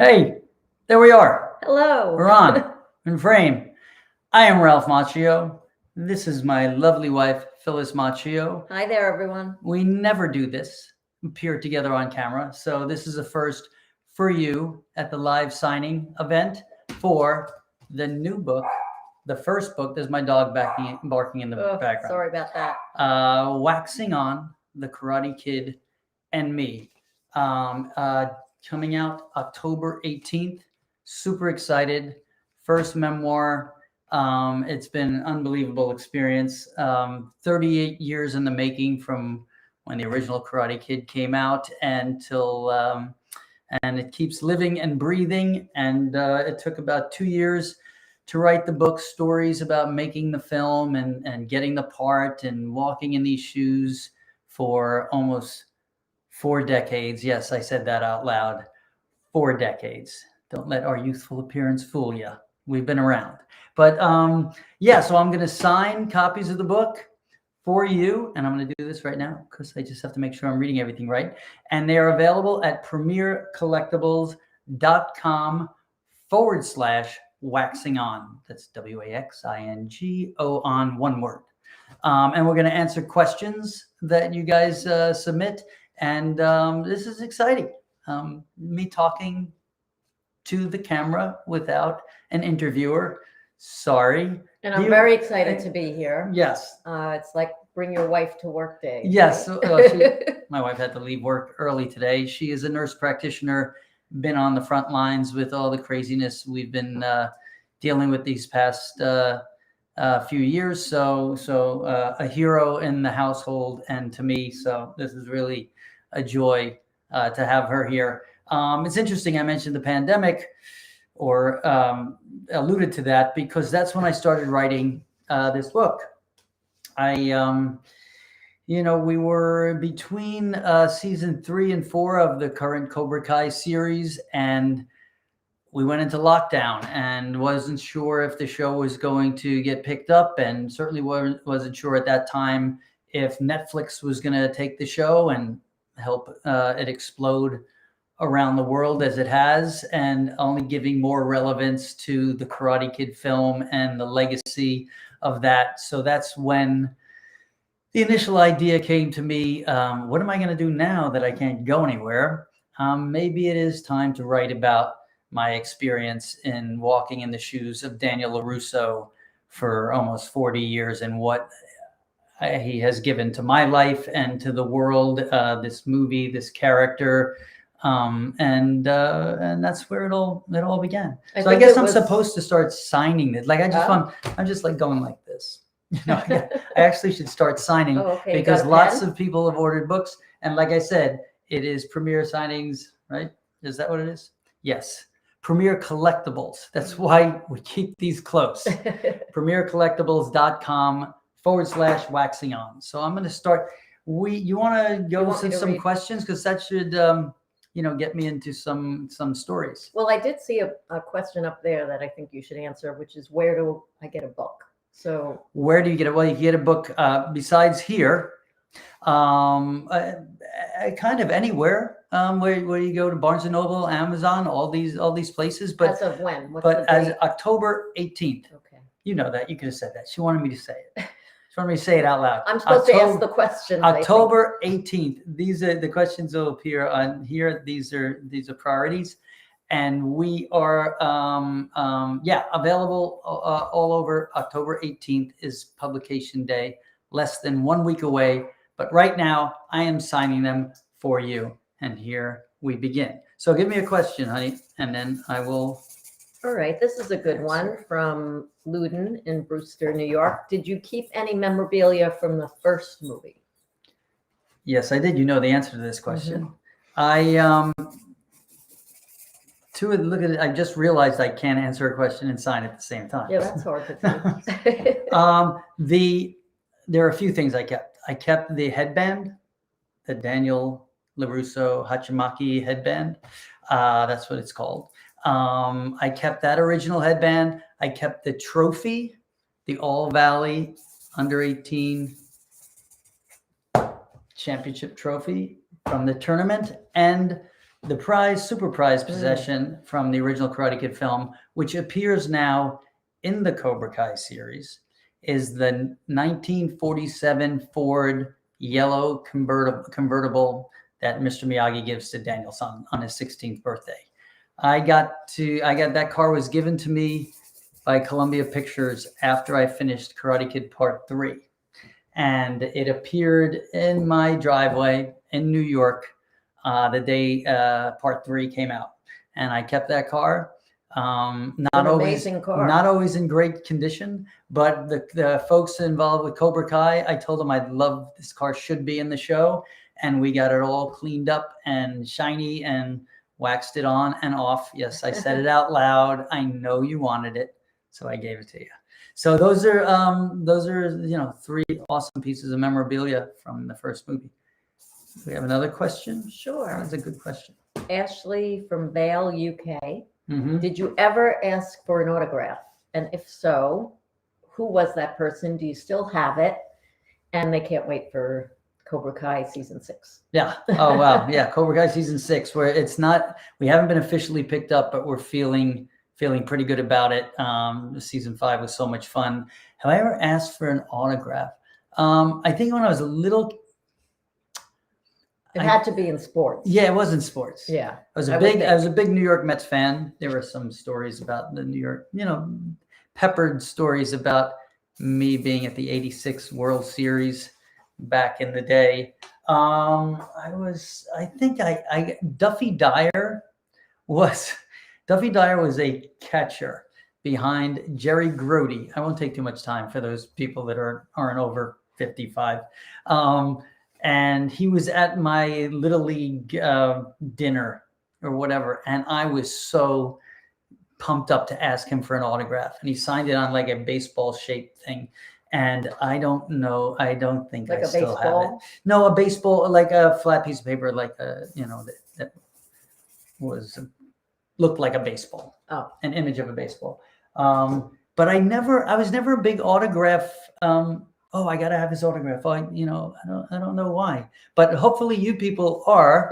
Hey, there we are. Hello. We're on in frame. I am Ralph Macchio. This is my lovely wife, Phyllis Macchio. Hi there, everyone. We never do this, appear together on camera. So this is a first for you at the live signing event for the new book, the first book. There's my dog barking in the background. Sorry about that. Waxing On, The Karate Kid and Me. Coming out October 18th. Super excited. First memoir. It's been an unbelievable experience. 38 years in the making from when the original Karate Kid came out until, and it keeps living and breathing. And it took about 2 years to write the book, stories about making the film and getting the part and walking in these shoes for almost 4 decades. Yes, I said that out loud. 4 decades. Don't let our youthful appearance fool you. We've been around. But yeah, so I'm going to sign copies of the book for you. And I'm going to do this right now because I just have to make sure I'm reading everything right. And they are available at premiercollectibles.com/waxing on. That's WAXINGO on, one word. And we're going to answer questions that you guys submit. And this is exciting. Me talking to the camera without an interviewer. Sorry. And I'm very excited to be here. Yes. It's like bring your wife to work day. Yes. My wife had to leave work early today. She is a nurse practitioner, been on the front lines with all the craziness we've been dealing with these past few years. So a hero in the household and to me. So this is really a joy to have her here. It's interesting. I mentioned the pandemic or alluded to that because that's when I started writing this book. We were between season 3 and 4 of the current Cobra Kai series, and we went into lockdown and wasn't sure if the show was going to get picked up, and certainly wasn't sure at that time if Netflix was going to take the show and help it explode around the world as it has, and only giving more relevance to the Karate Kid film and the legacy of that. So that's when the initial idea came to me. What am I going to do now that I can't go anywhere? Maybe it is time to write about my experience in walking in the shoes of Daniel LaRusso for almost 40 years and what he has given to my life and to the world, this movie, this character. And that's where it all began. So I guess I'm supposed to start signing it. Like I'm just like going like this. I actually should start signing because lots of people have ordered books. And like I said, it is Premier Signings, right? Is that what it is? Yes. Premier Collectibles. That's why we keep these close. premiercollectibles.com/waxing on. So I'm going to start. You want to go through some questions because that should get me into some stories. Well, I did see a question up there that I think you should answer, which is where do I get a book? So where do you get it? Well, you get a book besides here, kind of anywhere. Where you go to Barnes and Noble, Amazon, all these places. But as of when? As October 18th. Okay. You know that. You could have said that. She wanted me to say it. She wanted me to say it out loud. I'm supposed to ask the questions. October 18th. These are the questions that will appear on here. These are priorities. And we are, available all over. October 18th is publication day, less than 1 week away. But right now, I am signing them for you. And here we begin. So give me a question, honey, and then I will. All right. This is a good one from Luden in Brewster, New York. Did you keep any memorabilia from the first movie? Yes, I did. You know the answer to this question. Mm-hmm. Look at it. I just realized I can't answer a question and sign at the same time. Yeah, that's hard to do. There are a few things I kept. I kept the headband, the Daniel LaRusso Hachimaki headband. That's what it's called. I kept that original headband. I kept the trophy, the All Valley Under 18 Championship trophy from the tournament, and super prized possession from the original Karate Kid film, which appears now in the Cobra Kai series, is the 1947 Ford yellow convertible that Mr. Miyagi gives to Daniel-san on his 16th birthday. That car was given to me by Columbia Pictures after I finished Karate Kid Part 3. And it appeared in my driveway in New York the day Part 3 came out. And I kept that car. Not always in great condition, but the folks involved with Cobra Kai, I told them I'd love this car should be in the show. And we got it all cleaned up and shiny and waxed it on and off. Yes, I said it out loud. I know you wanted it, so I gave it to you. So those are 3 awesome pieces of memorabilia from the first movie. Do we have another question? Sure. That's a good question. Ashley from Vale, UK. Mm-hmm. Did you ever ask for an autograph? And if so, who was that person? Do you still have it? And they can't wait for Cobra Kai season 6. Yeah. Oh, wow. Yeah. Cobra Kai season 6, where we haven't been officially picked up, but we're feeling pretty good about it. Season 5 was so much fun. Have I ever asked for an autograph? I think when I was a little. It had to be in sports. Yeah, it was in sports. Yeah. I was a big New York Mets fan. There were some stories about the New York, peppered stories about me being at the '86 World Series back in the day. Duffy Dyer was a catcher behind Jerry Grody. I won't take too much time for those people that aren't over 55. And he was at my Little League dinner or whatever. And I was so pumped up to ask him for an autograph. And he signed it on like a baseball shaped thing. And I don't think like I still baseball? have it. No, a baseball, like a flat piece of paper, like that looked like a baseball. Oh. An image of a baseball. But I was never a big autograph. I got to have his autograph. I don't know why, but hopefully you people are,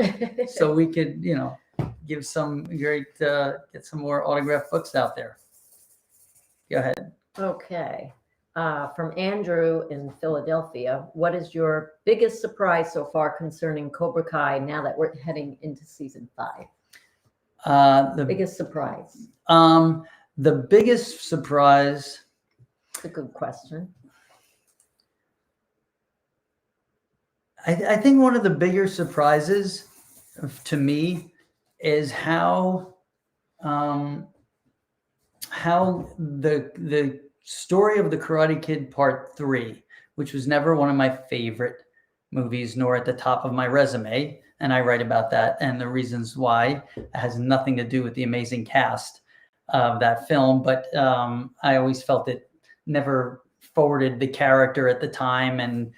so we could, give some get some more autograph books out there. Go ahead. Okay. From Andrew in Philadelphia, what is your biggest surprise so far concerning Cobra Kai now that we're heading into season 5? The biggest surprise. The biggest surprise. It's a good question. I think one of the bigger surprises to me is how the story of the Karate Kid Part 3, which was never one of my favorite movies, nor at the top of my resume, and I write about that and the reasons why. It has nothing to do with the amazing cast of that film, but I always felt it never forwarded the character at the time, and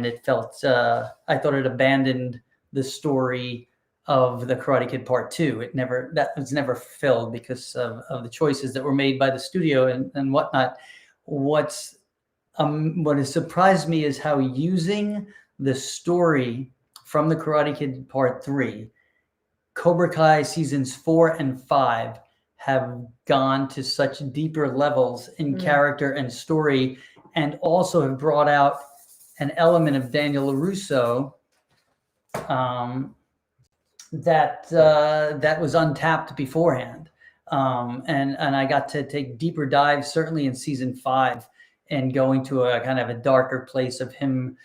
it felt I thought it abandoned the story of the Karate Kid Part 2. That was never filled because of the choices that were made by the studio and whatnot. What has surprised me is how using the story from the Karate Kid Part 3, Cobra Kai seasons 4 and 5 have gone to such deeper levels in character and story, and also have brought out an element of Daniel LaRusso that was untapped beforehand. And I got to take deeper dives, certainly in season 5, and going to a kind of a darker place of him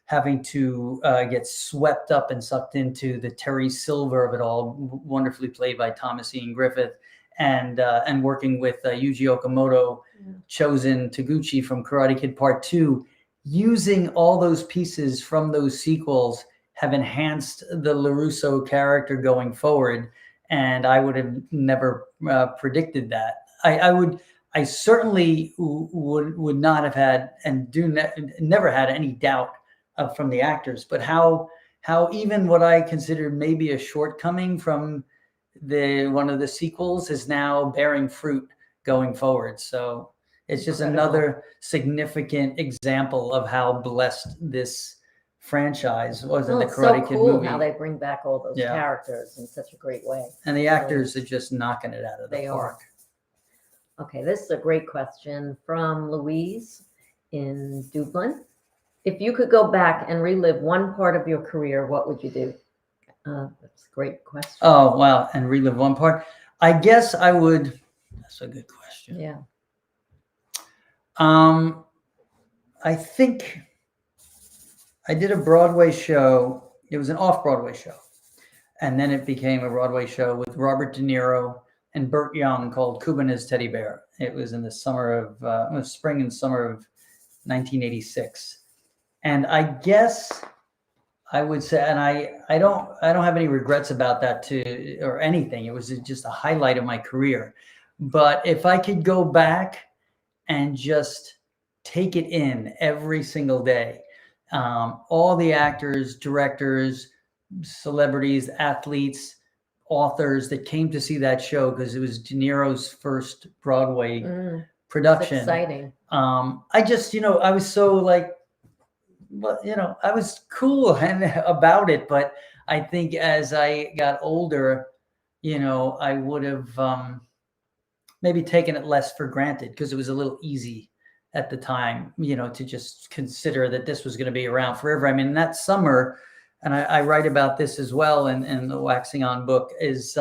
having to get swept up and sucked into the Terry Silver of it all, wonderfully played by Thomas Ian Griffith, and working with Yuji Okamoto, chosen Taguchi from Karate Kid Part 2. Using all those pieces from those sequels have enhanced the LaRusso character going forward, and I would have never predicted that. I certainly would not have had, and never had any doubt from the actors, but how even what I considered maybe a shortcoming from one of the sequels is now bearing fruit going forward. So it's just another significant example of how blessed this franchise, wasn't Well, the it's Karate so Kid cool movie. how they bring back all those Yeah. characters in such a great way. And the Really. actors are just knocking it out of the They park. Okay, this is a great question from Louise in Dublin. If you could go back and relive one part of your career, what would you do? That's a great question. Oh, wow. And relive one part. I guess I would. That's a good question. Yeah. I think I did a Broadway show. It was an off-Broadway show. And then it became a Broadway show with Robert De Niro and Burt Young called Cuba and His Teddy Bear. It was in the summer of, it was spring and summer of 1986. And I guess I would say, and I don't have any regrets about that too, or anything. It was just a highlight of my career. But if I could go back and just take it in every single day, all the actors, directors, celebrities, athletes, authors that came to see that show, because it was De Niro's first Broadway production. Exciting. I just, I was so like, well, I was cool and about it, but I think as I got older, I would have maybe taken it less for granted, because it was a little easy at the time, to just consider that this was going to be around forever. I mean, that summer, and I write about this as well in the Waxing On book, is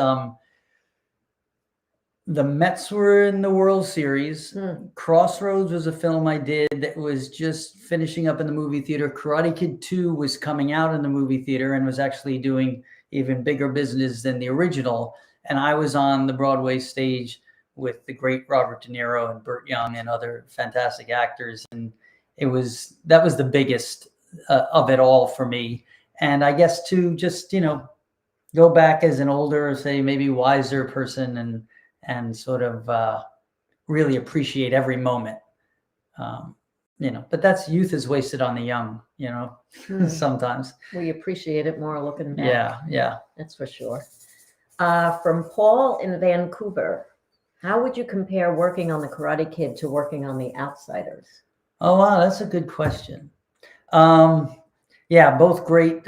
the Mets were in the World Series. Crossroads was a film I did that was just finishing up in the movie theater. Karate Kid 2 was coming out in the movie theater and was actually doing even bigger business than the original. And I was on the Broadway stage with the great Robert De Niro and Burt Young and other fantastic actors. And that was the biggest of it all for me. And I guess to just, go back as an older, say maybe wiser person and sort of really appreciate every moment. But that's youth is wasted on the young, sometimes. We appreciate it more looking back. Yeah. That's for sure. From Paul in Vancouver, how would you compare working on the Karate Kid to working on The Outsiders? Oh, wow, that's a good question. Yeah, both great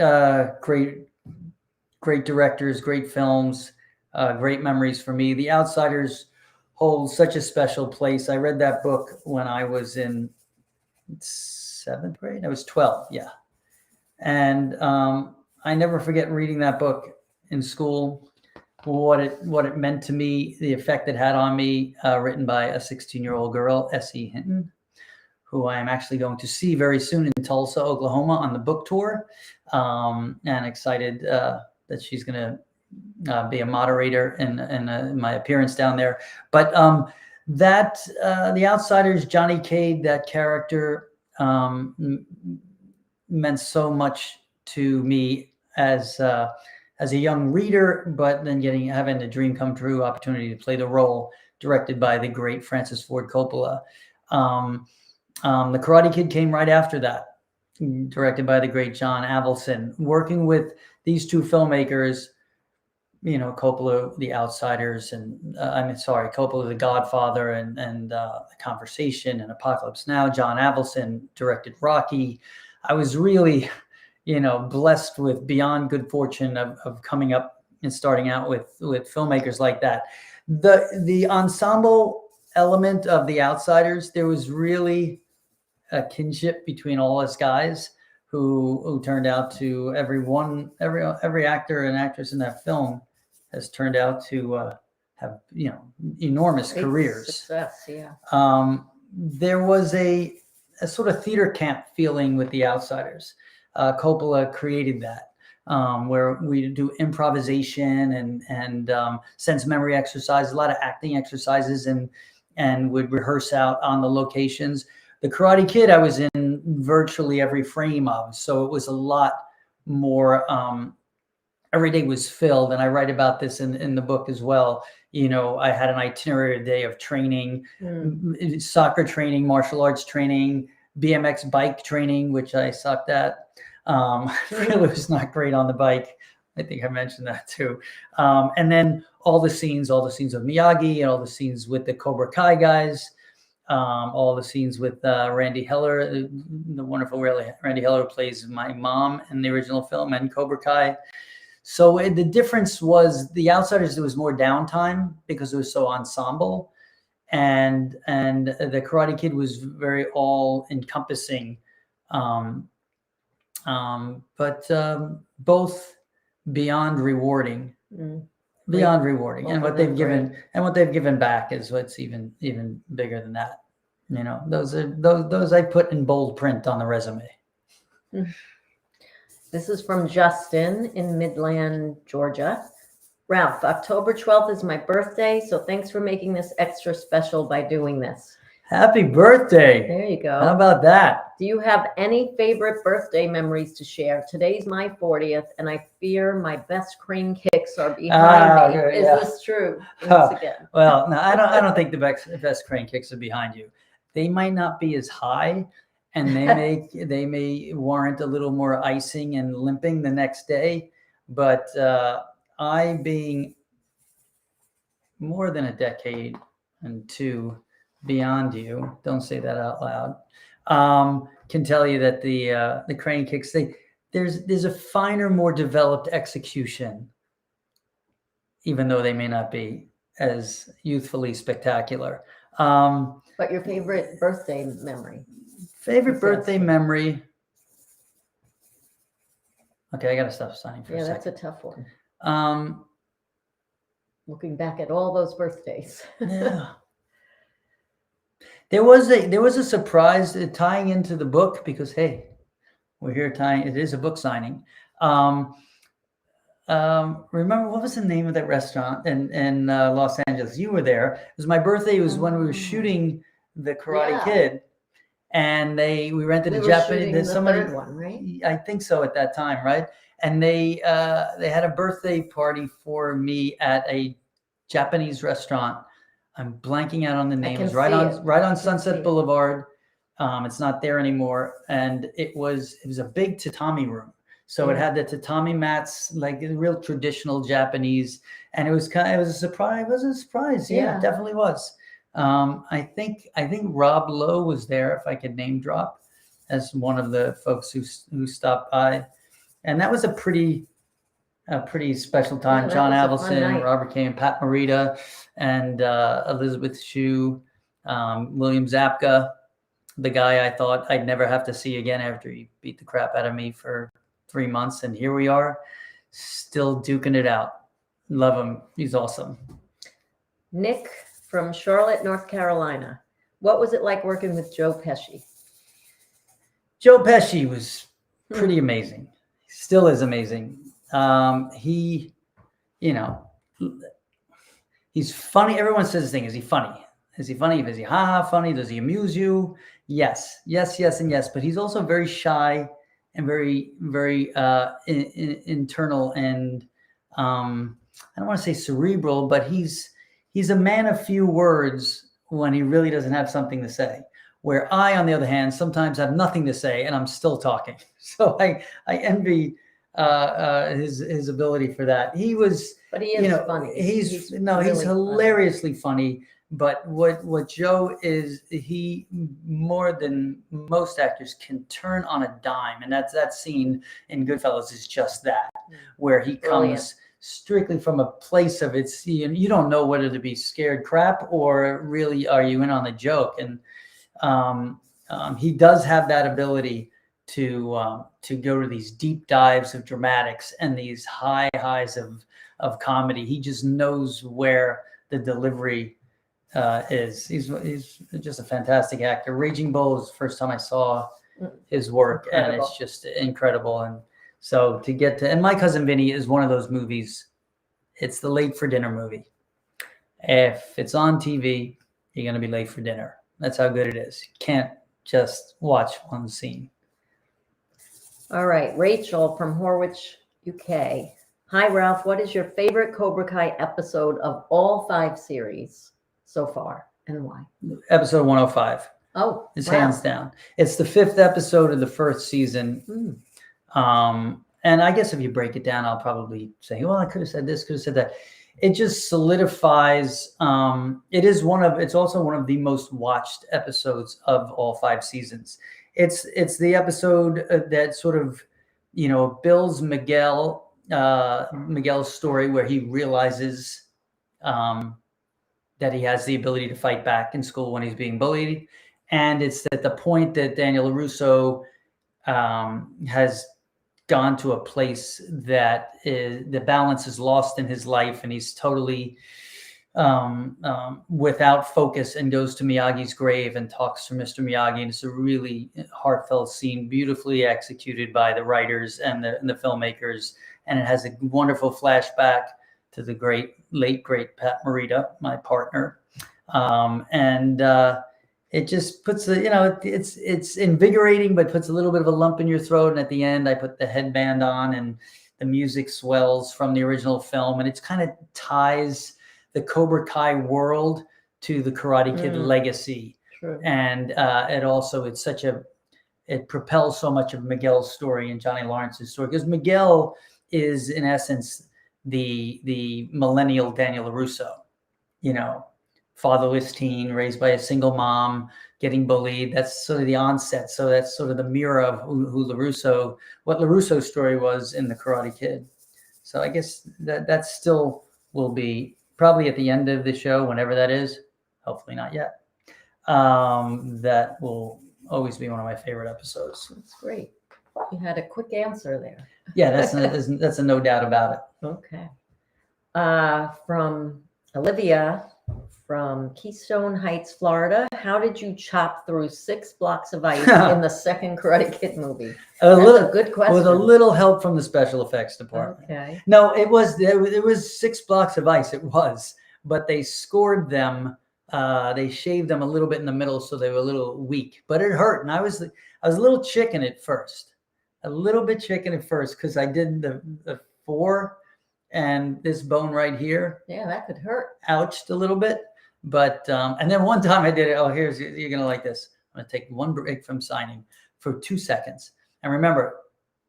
directors, great films. Great memories for me. The Outsiders hold such a special place. I read that book when I was in 7th grade. I was 12, yeah. And I never forget reading that book in school, what it meant to me, the effect it had on me, written by a 16-year-old girl, S.E. Hinton, who I am actually going to see very soon in Tulsa, Oklahoma on the book tour. And excited that she's going to be a moderator in my appearance down there. But The Outsiders, Johnny Cade, that character meant so much to me as a young reader, but then having the dream come true opportunity to play the role, directed by the great Francis Ford Coppola. The Karate Kid came right after that, directed by the great John Avildsen. Working with these two filmmakers, Coppola, The Outsiders, and Coppola, The Godfather, and The Conversation, and Apocalypse Now. John Avildsen directed Rocky. I was really, blessed with beyond good fortune of coming up and starting out with filmmakers like that. The ensemble element of The Outsiders, there was really a kinship between all us guys who turned out to every actor and actress in that film has turned out to have enormous Great careers. Success, yeah. There was a sort of theater camp feeling with The Outsiders. Coppola created that, where we do improvisation and sense memory exercises, a lot of acting exercises, and would rehearse out on the locations. The Karate Kid, I was in virtually every frame of, so it was a lot more. Every day was filled, and I write about this in the book as well. I had an itinerary day of training, soccer training, martial arts training, BMX bike training, which I sucked at. Really was not great on the bike. I think I mentioned that too. And then all the scenes of Miyagi and all the scenes with the Cobra Kai guys. all the scenes with Randy Heller, the wonderful Randy Heller, who plays my mom in the original film, and Cobra Kai. So the difference was The Outsiders, there was more downtime because it was so ensemble, and the Karate Kid was very all encompassing, but both beyond rewarding. Beyond rewarding, and what they've given back is what's even bigger than that. You know, those I put in bold print on the resume. This is from Justin in Midland, Georgia. Ralph, October 12th is my birthday, so thanks for making this extra special by doing this. Happy birthday. There you go. How about that? Do you have any favorite birthday memories to share? Today's my 40th, and I fear my best crane kicks are behind me. Okay, Is this true? Once again. Well, no, I don't think the best crane kicks are behind you. They might not be as high, and they may warrant a little more icing and limping the next day. But I, being more than a decade and two beyond you, don't say that out loud, can tell you that the crane kicks, there's a finer, more developed execution, even though they may not be as youthfully spectacular. But your favorite birthday memory? Favorite birthday memory. Okay, I gotta stop signing for a second. Yeah, that's a tough one. Looking back at all those birthdays. Yeah. There was a surprise tying into the book, because hey, we're here tying. It is a book signing. Remember, what was the name of that restaurant in Los Angeles? You were there. It was my birthday. It was when we were shooting the Karate Kid, and we rented a Japanese. Somebody, third one, right? I think so at that time, right? And they had a birthday party for me at a Japanese restaurant. I'm blanking out on the name. It was right on Sunset Boulevard. It's not there anymore, and it was a big tatami room. So it had the tatami mats, like real traditional Japanese, and it was a surprise. It was a surprise. Yeah, it definitely was. I think Rob Lowe was there, if I could name drop, as one of the folks who stopped by, and that was a pretty special time. John Avildsen, Robert Kane, Pat Morita, and Elizabeth Shue, William Zabka, the guy I thought I'd never have to see again after he beat the crap out of me for 3 months, and here we are, still duking it out. Love him. He's awesome. Nick from Charlotte, North Carolina. What was it like working with Joe Pesci? Joe Pesci was pretty amazing. Still is amazing. He, he's funny. Everyone says this thing. Is he funny? Is he funny? Is he funny? Does he amuse you? Yes, and yes. But he's also very shy and very, very internal, and I don't want to say cerebral, but he's a man of few words when he really doesn't have something to say. Where I, on the other hand, sometimes have nothing to say and I'm still talking. So I envy his ability for that. He was, but he is funny. He's hilariously funny. But what Joe is, he, more than most actors, can turn on a dime, and that scene in Goodfellas is just that, where he comes strictly from a place of you don't know whether to be scared crap or really are you in on the joke, and he does have that ability to go to these deep dives of dramatics and these highs of comedy. He just knows where the delivery is. He's just a fantastic actor. Raging Bull is the first time I saw his work, and it's just incredible. And so and My Cousin Vinny is one of those movies. It's the late for dinner movie. If it's on TV, you're going to be late for dinner. That's how good it is. You can't just watch one scene. All right. Rachel from Horwich, UK. Hi, Ralph. What is your favorite Cobra Kai episode of all 5 series so far, and why? Episode 105. Oh, it's hands down. It's the 5th episode of the first season. And I guess if you break it down, I'll probably say, well, I could have said this, could have said that. it just solidifies. It's also one of the most watched episodes of all 5 seasons. It's the episode that sort of, builds Miguel's story, where he realizes that he has the ability to fight back in school when he's being bullied. And it's at the point that Daniel LaRusso has gone to a place that the balance is lost in his life, and he's totally without focus, and goes to Miyagi's grave and talks to Mr. Miyagi. And it's a really heartfelt scene, beautifully executed by the writers and the filmmakers. And it has a wonderful flashback to the late great Pat Morita, my partner. It just puts it's invigorating, but puts a little bit of a lump in your throat. And at the end, I put the headband on, and the music swells from the original film, and it's kind of ties the Cobra Kai world to the Karate Kid legacy. True. And it propels so much of Miguel's story and Johnny Lawrence's story, because Miguel is in essence the millennial Daniel LaRusso, fatherless teen raised by a single mom, getting bullied. That's sort of the onset. So that's sort of the mirror of what LaRusso's story was in the Karate Kid. So I guess that still will be probably at the end of the show, whenever that is, hopefully not yet. That will always be one of my favorite episodes. That's great. You had a quick answer there. Yeah, that's a no doubt about it. Okay. From Olivia from Keystone Heights, Florida. How did you chop through 6 blocks of ice in the second Karate Kid movie? That's a good question. With a little help from the special effects department. Okay. No, it was 6 blocks of ice. It was, but they scored them. They shaved them a little bit in the middle, so they were a little weak. But it hurt, and I was a little chicken at first, because I did the 4, and this bone right here. Yeah, that could hurt. Ouched a little bit. But and then one time I did it. Oh, you're gonna like this. I'm gonna take one break from signing for 2 seconds. And remember,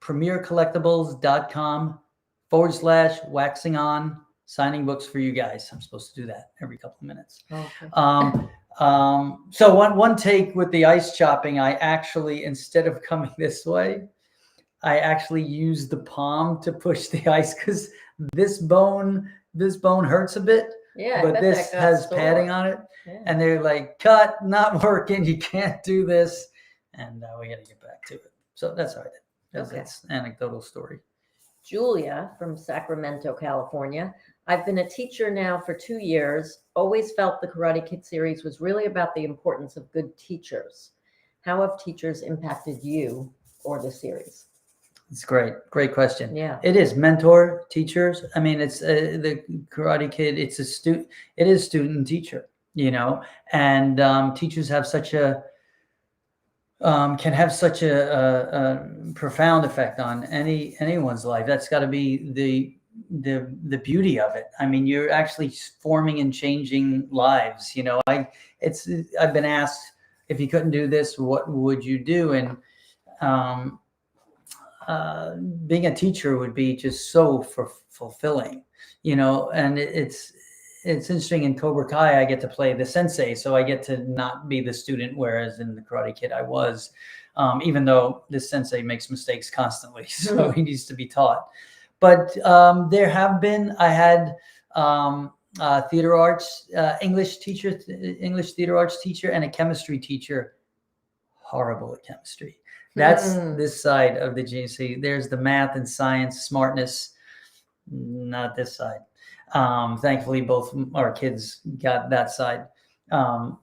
premiercollectibles.com/waxing on, signing books for you guys. I'm supposed to do that every couple of minutes. Okay. So one take with the ice chopping, I actually, instead of coming this way, I actually used the palm to push the ice, because this bone hurts a bit. Yeah, but this has padding on it. Yeah. And they're like, cut, not working. You can't do this. And we got to get back to it. So that's all right. That's an anecdotal story. Julia from Sacramento, California. I've been a teacher now for 2 years. Always felt the Karate Kid series was really about the importance of good teachers. How have teachers impacted you or the series? It's great. Great question. Yeah. It is mentor teachers. I mean, it's the Karate Kid. It is student teacher, and teachers have can have such a profound effect on anyone's life. That's got to be the beauty of it. I mean, you're actually forming and changing lives. I've been asked, if you couldn't do this, what would you do? And being a teacher would be just so fulfilling, and it's interesting. In Cobra Kai, I get to play the sensei, so I get to not be the student, whereas in the Karate Kid, I was, even though this sensei makes mistakes constantly, so he needs to be taught. But I had theater arts, English theater arts teacher, and a chemistry teacher, horrible at chemistry. That's this side of the GC. There's the math and science smartness, not this side. Thankfully, both our kids got that side. But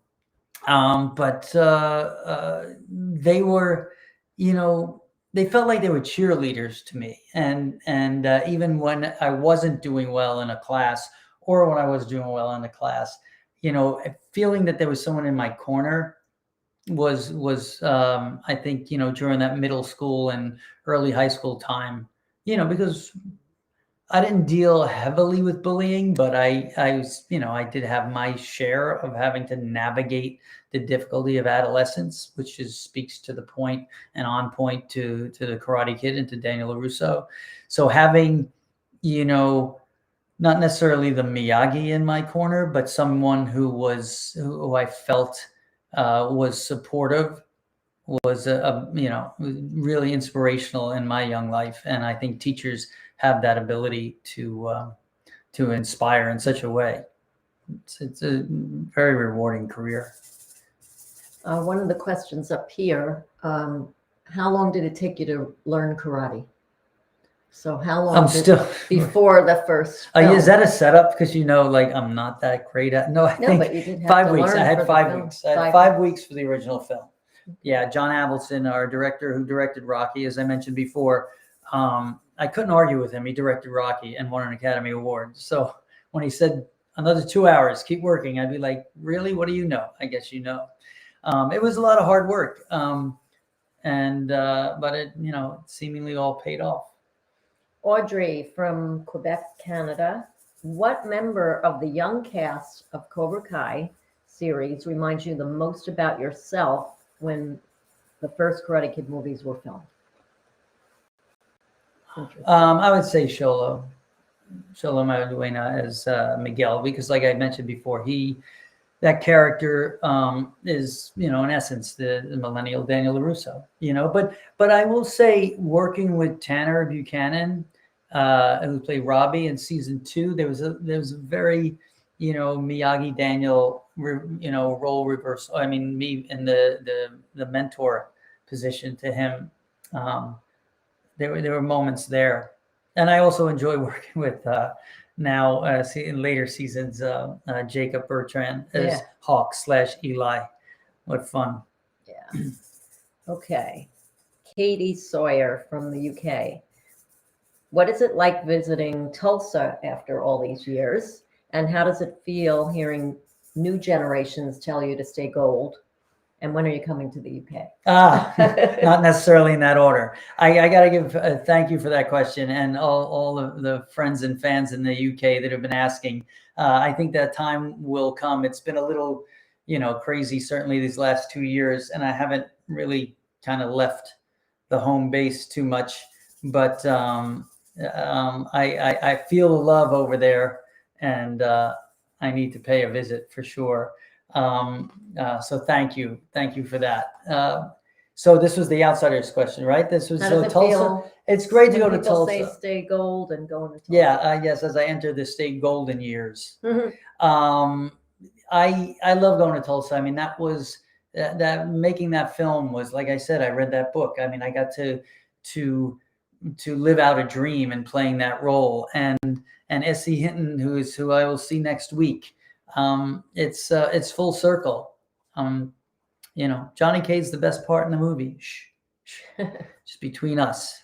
they were, they felt like they were cheerleaders to me. And even when I wasn't doing well in a class, or when I was doing well in a class, feeling that there was someone in my corner was I think, during that middle school and early high school time, because I didn't deal heavily with bullying, but I was, I did have my share of having to navigate the difficulty of adolescence, which speaks to the point and on point to the Karate Kid and to Daniel LaRusso. So having, not necessarily the Miyagi in my corner, but someone who I felt was supportive, was really inspirational in my young life. And I think teachers have that ability to inspire in such a way. It's a very rewarding career. One of the questions up here, how long did it take you to learn karate? So how long before the first film? Is that a setup? Because I'm not that great at. No, I think but you did have 5 to weeks. learn I had for the 5 film. weeks. I had 5 weeks for the original film. Yeah, John Avildsen, our director who directed Rocky, as I mentioned before, I couldn't argue with him. He directed Rocky and won an Academy Award. So when he said another 2 hours, keep working, I'd be like, really? What do you know? I guess you know. It was a lot of hard work, but it seemingly all paid off. Audrey from Quebec, Canada. What member of the young cast of Cobra Kai series reminds you the most about yourself when the first Karate Kid movies were filmed? I would say Xolo Maridueña as Miguel, because like I mentioned before, that character is, in essence, the millennial Daniel LaRusso, but I will say, working with Tanner Buchanan, who played Robbie in season 2, there was a very, Miyagi Daniel, role reversal. I mean, me in the mentor position to him. There were moments there, and I also enjoy working with in later seasons Jacob Bertrand as Hawk/Eli. What fun! Yeah. Okay, Katie Sawyer from the UK. What is it like visiting Tulsa after all these years, and how does it feel hearing new generations tell you to stay gold? And when are you coming to the UK? Not necessarily in that order. I got to give a thank you for that question, and all of the friends and fans in the UK that have been asking. I think that time will come. It's been a little, crazy, certainly these last 2 years, and I haven't really kind of left the home base too much. But I feel the love over there, and I need to pay a visit for sure. So thank you for that. So this was the Outsiders question, right? This was Tulsa. Feel it's great to go to Tulsa. Say stay gold and go into Tulsa. Yeah, yes. As I enter the state golden years, Mm-hmm. I love going to Tulsa. I mean, that was that making that film was, like I said, I read that book. I mean, I got to live out a dream and playing that role, and S.E. Hinton, who I will see next week. It's full circle. Johnny Cade's the best part in the movie. Just between us.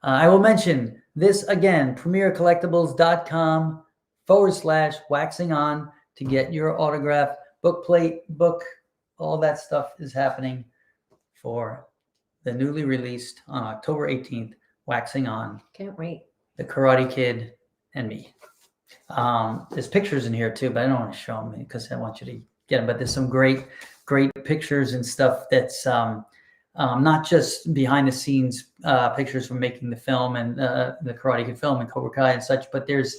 I will mention this again, premiercollectibles.com/waxing on to get your autograph, book plate, book, all that stuff is happening for the newly released on October 18th, Waxing On. Can't wait. The Karate Kid and me. There's pictures in here too, but I don't want to show them because I want you to get them. But there's some great pictures and stuff that's not just behind the scenes pictures from making the film and the Karate Kid film and Cobra Kai and such, but there's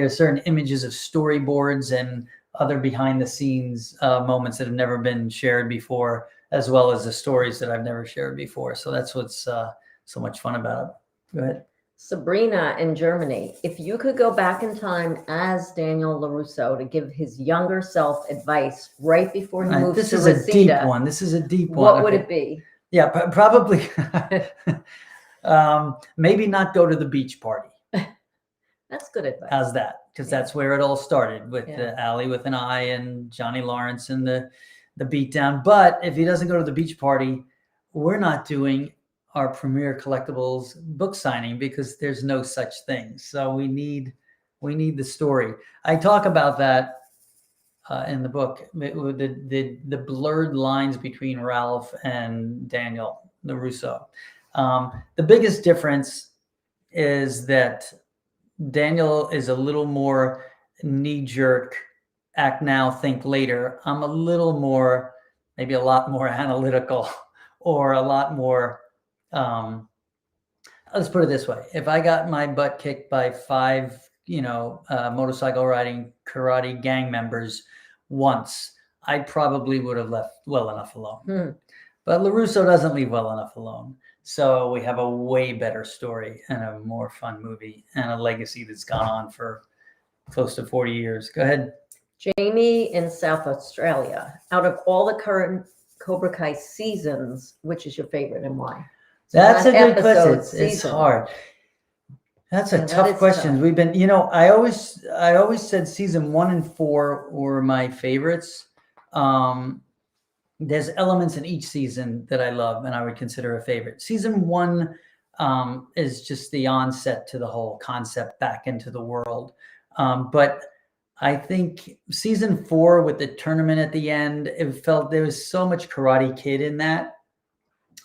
certain images of storyboards and other behind the scenes moments that have never been shared before, as well as the stories that I've never shared before. So that's what's so much fun about it. Go ahead. Sabrina in Germany. If you could go back in time as Daniel LaRusso to give his younger self advice right before he moves this to is Reseda, a deep one. What would it be? Yeah, probably maybe not go to the beach party. That's good advice. How's that? Because that's where it all started with Ali with an I and Johnny Lawrence and the beatdown. But if he doesn't go to the beach party, we're not doing our Premier Collectibles book signing because there's no such thing. So we need the story. I talk about that in the book, the blurred lines between Ralph and Daniel LaRusso. The biggest difference is that Daniel is a little more knee-jerk, act now, think later. I'm a little more, maybe a lot more analytical, or a lot more, let's put it this way. If I got my butt kicked by 5 motorcycle riding karate gang members once, I probably would have left well enough alone. But LaRusso doesn't leave well enough alone. So we have a way better story and a more fun movie and a legacy that's gone on for close to 40 years. Go ahead. Jamie in South Australia. Out of all the current Cobra Kai seasons, which is your favorite and why? So that's a good question. Season. It's hard. That's a Yeah, tough question. Tough. We've been, I always said season 1 and 4 were my favorites. There's elements in each season that I love and I would consider a favorite. Season 1 is just the onset to the whole concept back into the world. But I think season 4 with the tournament at the end, it felt there was so much Karate Kid in that.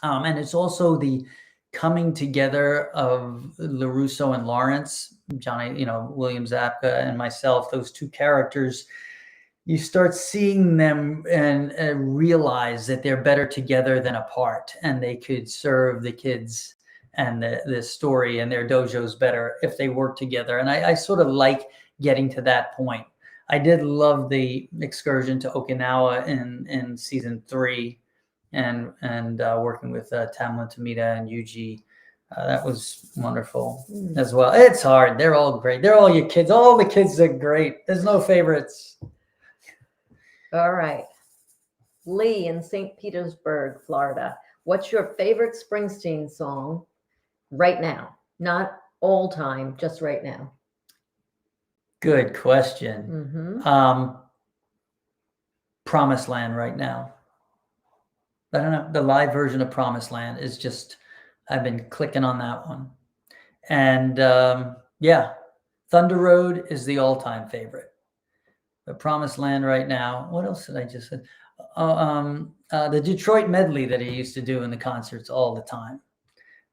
And it's also the coming together of LaRusso and Lawrence, Johnny, William Zabka and myself, those two characters. You start seeing them and realize that they're better together than apart, and they could serve the kids and the story and their dojos better if they work together. And I sort of like getting to that point. I did love the excursion to Okinawa in season 3 and working with Tamla Tomita and Yuji. That was wonderful as well. It's hard. They're all great. They're all your kids. All the kids are great. There's no favorites. All right. Lee in St. Petersburg, Florida. What's your favorite Springsteen song right now? Not all time, just right now. Good question. Promised Land right now. I don't know. The live version of Promised Land is just, I've been clicking on that one. And Thunder Road is the all-time favorite. The Promised Land right now. What else did I just say? The Detroit medley that he used to do in the concerts all the time.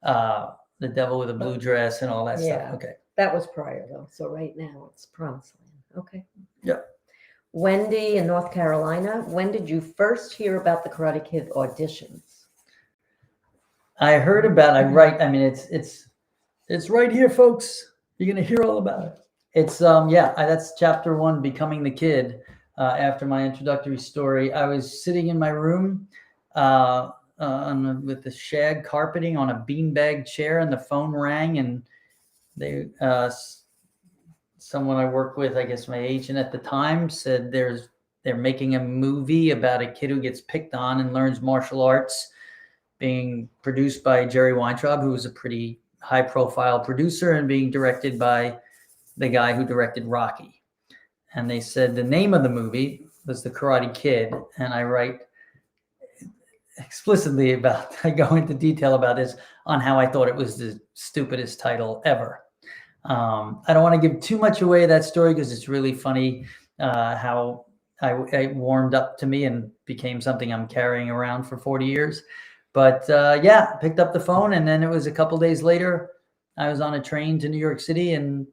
The Devil with a Blue Dress and all that stuff. Okay. That was prior though. So right now it's Promised Land. Okay. Yeah. Wendy in North Carolina. When did you first hear about the Karate Kid auditions? I heard about it. It's right here, folks. You're gonna hear all about it. It's that's chapter 1, Becoming the Kid. After my introductory story, I was sitting in my room with the shag carpeting on a beanbag chair, and the phone rang, and they someone I worked with, I guess my agent at the time, said they're making a movie about a kid who gets picked on and learns martial arts, being produced by Jerry Weintraub, who was a pretty high-profile producer, and being directed by the guy who directed Rocky. And they said the name of the movie was The Karate Kid. And I write explicitly I go into detail about this on how I thought it was the stupidest title ever. I don't want to give too much away of that story because it's really funny how I warmed up to me and became something I'm carrying around for 40 years. But picked up the phone, and then it was a couple days later, I was on a train to New York City and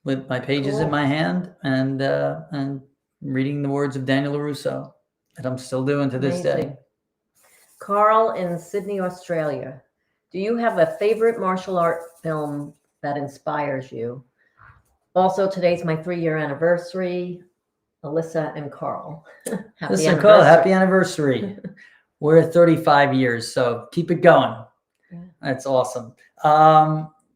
with my pages in my hand and reading the words of Daniel LaRusso that I'm still doing to this day. Carl in Sydney, Australia. Do you have a favorite martial art film that inspires you? Also, today's my 3-year anniversary. Alyssa and Carl. Happy anniversary. We're at 35 years, so keep it going. Yeah. That's awesome.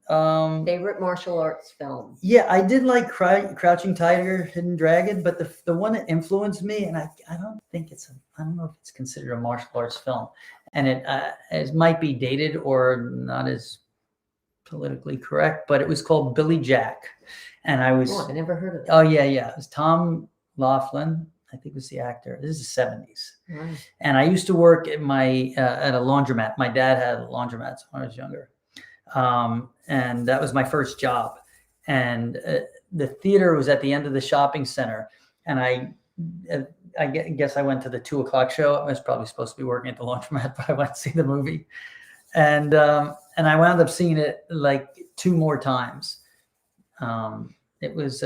Favorite martial arts film? Yeah, I did like Crouching Tiger, Hidden Dragon, but the one that influenced me, and I don't know if it's considered a martial arts film, and it might be dated or not as politically correct, but it was called Billy Jack, and I never heard of it. Oh yeah, it was Tom Laughlin, I think was the actor. This is the 70s. Right. And I used to work at at a laundromat. My dad had a laundromat when I was younger. And that was my first job. And the theater was at the end of the shopping center. And I guess I went to the 2:00 show. I was probably supposed to be working at the laundromat, but I went to see the movie. And I wound up seeing it like 2 more times. It was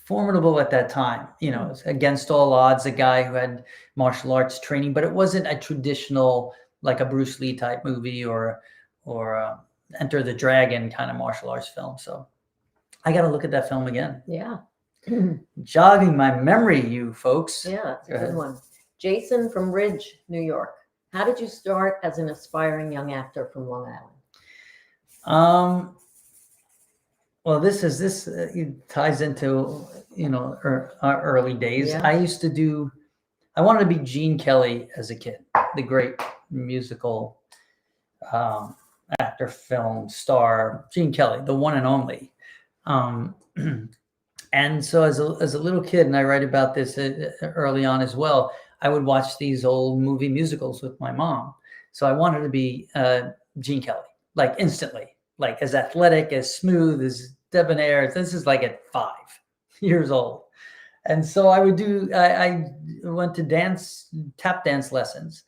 formidable at that time, it was against all odds, a guy who had martial arts training, but it wasn't a traditional, like a Bruce Lee type movie or Enter the Dragon kind of martial arts film. So I got to look at that film again. Yeah. Jogging my memory, you folks. Yeah, it's a good one. Jason from Ridge, New York. How did you start as an aspiring young actor from Long Island? Well, this it ties into our early days. Yeah. I wanted to be Gene Kelly as a kid, the great musical actor, film star, Gene Kelly, the one and only. And so as a little kid, and I write about this early on as well, I would watch these old movie musicals with my mom. So I wanted to be Gene Kelly, like instantly, like as athletic, as smooth, as debonair. This is like at 5 years old. And so I went to tap dance lessons.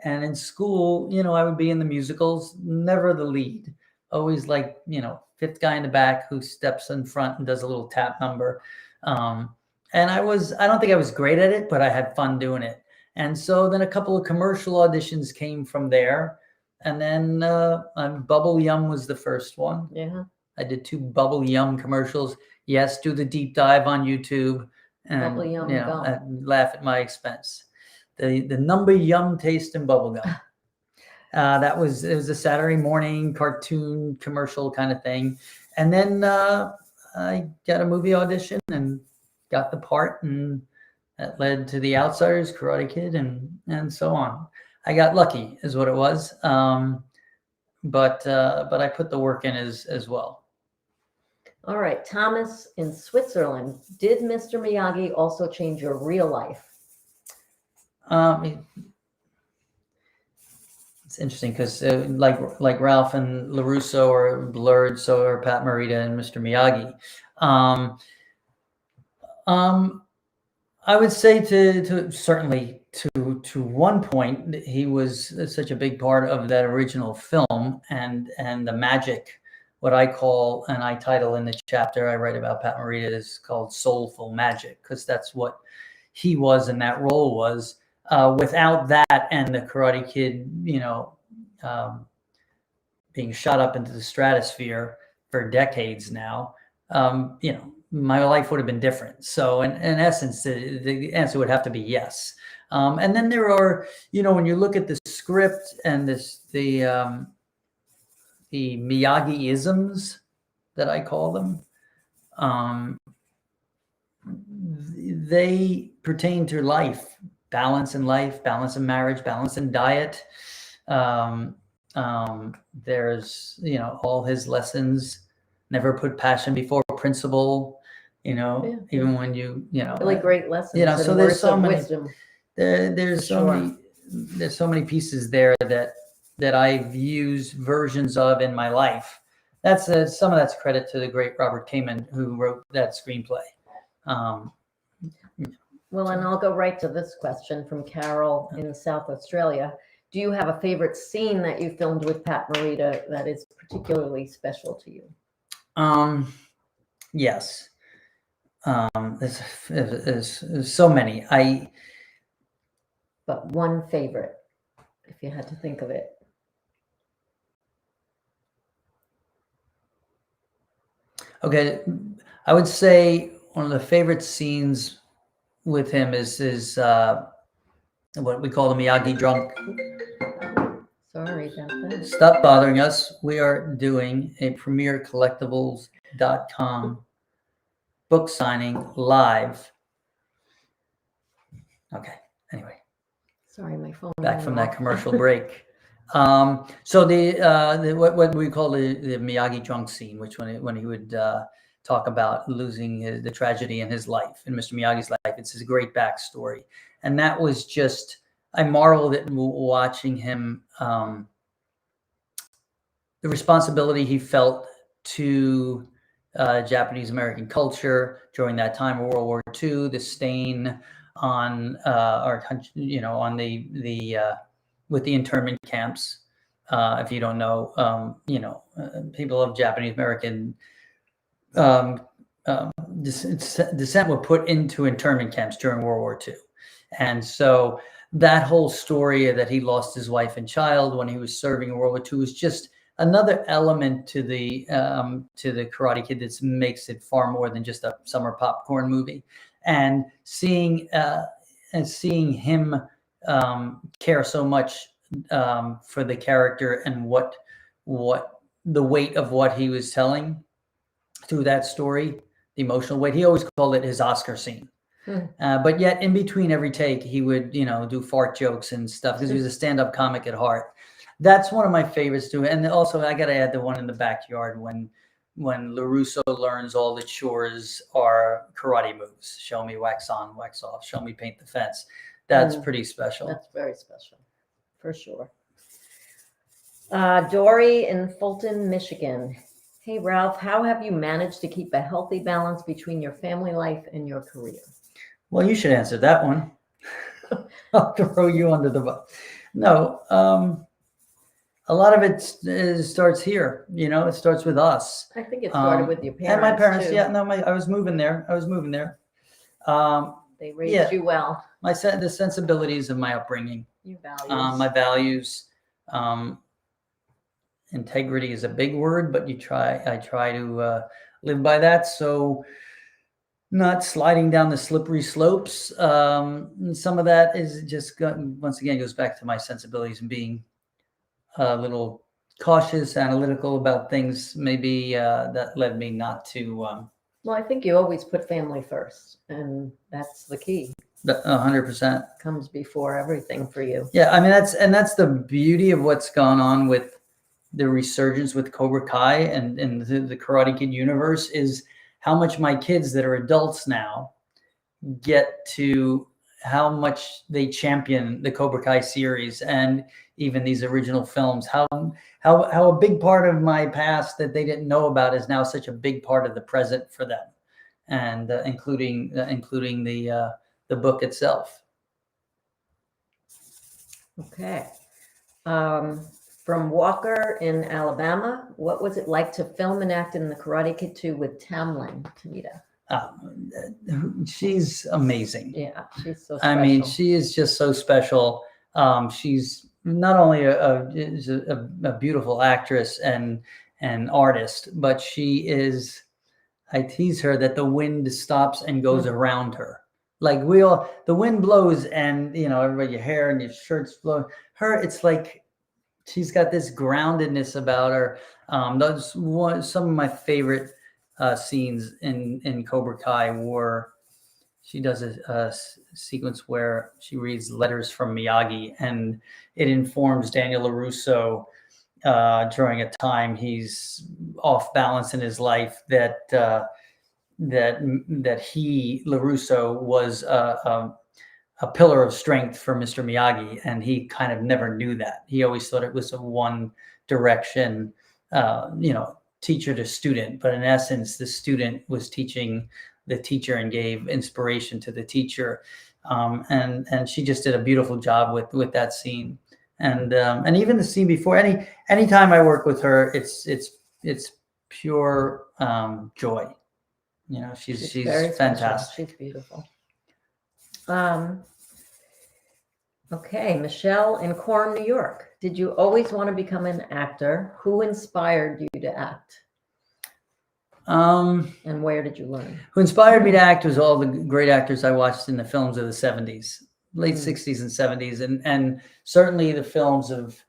And in school, I would be in the musicals, never the lead, always like, fifth guy in the back who steps in front and does a little tap number. And I don't think I was great at it, but I had fun doing it. And so then a couple of commercial auditions came from there. And then Bubble Yum was the first one. Yeah. I did 2 Bubble Yum commercials. Yes, do the deep dive on YouTube. And, Bubble Yum gum. Laugh at my expense. The number yum taste in bubble gum. It was a Saturday morning cartoon commercial kind of thing. And then I got a movie audition and got the part, and that led to The Outsiders, Karate Kid, and so on. I got lucky is what it was. But I put the work in as well. All right, Thomas in Switzerland. Did Mr. Miyagi also change your real life? It's interesting because like Ralph and LaRusso are blurred, so are Pat Morita and Mr. Miyagi. I would say to certainly to one point, he was such a big part of that original film and the magic. What I call, and I title in the chapter I write about Pat Morita, is called soulful magic, because that's what he was and that role was. Without that and the Karate Kid, being shot up into the stratosphere for decades now, my life would have been different. So in essence, the answer would have to be yes. And then there are, when you look at the script and the Miyagi-isms that I call them, they pertain to life. Balance in life, balance in marriage, balance in diet. There's, all his lessons, never put passion before principle, even when really great lessons. So there's so many, wisdom. There's so many pieces there that I've used versions of in my life. That's some of that's credit to the great Robert Kamen, who wrote that screenplay. Well, and I'll go right to this question from Carol in South Australia. Do you have a favorite scene that you filmed with Pat Morita that is particularly special to you? Yes. There's so many. But one favorite, if you had to think of it. Okay, I would say one of the favorite scenes with him is what we call the Miyagi drunk. Sorry about that. Stop bothering us. We are doing a premiercollectibles.com book signing live. Okay, anyway. Sorry, my phone. Back from that commercial break. So the what we call the Miyagi drunk scene, which when he would talk about losing the tragedy in his life, in Mr. Miyagi's life, it's a great backstory, and that was just, I marveled at watching him, the responsibility he felt to Japanese American culture during that time of World War II, the stain on our country, on the with the internment camps. If you don't know, people of Japanese American descent were put into internment camps during World War II. And so that whole story that he lost his wife and child when he was serving in World War II was just another element to the Karate Kid that makes it far more than just a summer popcorn movie. And seeing him care so much for the character and what the weight of what he was telling through that story, the emotional weight. He always called it his Oscar scene. But yet in between every take, he would, do fart jokes and stuff because he was a stand-up comic at heart. That's one of my favorites too. And also I got to add the one in the backyard when LaRusso learns all the chores are karate moves. Show me wax on, wax off. Show me paint the fence. That's pretty special. That's very special, for sure. Dory in Fulton, Michigan. Hey, Ralph, how have you managed to keep a healthy balance between your family life and your career? Well, you should answer that one. I'll throw you under the bus. No, a lot of it starts here. It starts with us. I think it started with your parents. And my parents, too. yeah. No, I was moving there. They raised you well. The sensibilities of my upbringing. Your values. My values. Integrity is a big word, but I try to live by that. So not sliding down the slippery slopes. Some of that is just once again goes back to my sensibilities and being a little cautious, analytical about things. Maybe that led me not to. Well, I think you always put family first, and that's the key. 100% comes before everything for you. Yeah, I mean that's the beauty of what's gone on with the resurgence with Cobra Kai and the Karate Kid universe is how much my kids that are adults now get to how much they champion the Cobra Kai series and even these original films. How a big part of my past that they didn't know about is now such a big part of the present for them, and including the book itself. Okay. From Walker in Alabama, what was it like to film and act in the Karate Kid 2 with Tamlin Tanita? She's amazing. Yeah, she's so special. I mean, she is just so special. She's not only a beautiful actress and artist, but she is, I tease her that the wind stops and goes around her. Like the wind blows and, everybody, your hair and your shirt's blowing. Her, it's like, she's got this groundedness about her. Those some of my favorite scenes in Cobra Kai were she does a sequence where she reads letters from Miyagi, and it informs Daniel LaRusso during a time he's off balance in his life that he LaRusso was a pillar of strength for Mr. Miyagi, and he kind of never knew that. He always thought it was a one direction, teacher to student, but in essence, the student was teaching the teacher and gave inspiration to the teacher. And she just did a beautiful job with that scene. And even the scene before, anytime I work with her, it's pure joy. She's fantastic. She's beautiful. Okay, Michelle in Quorum, New York. Did you always want to become an actor? Who inspired you to act? And where did you learn? Who inspired me to act was all the great actors I watched in the films of the 70s, late 60s and 70s, and certainly the films of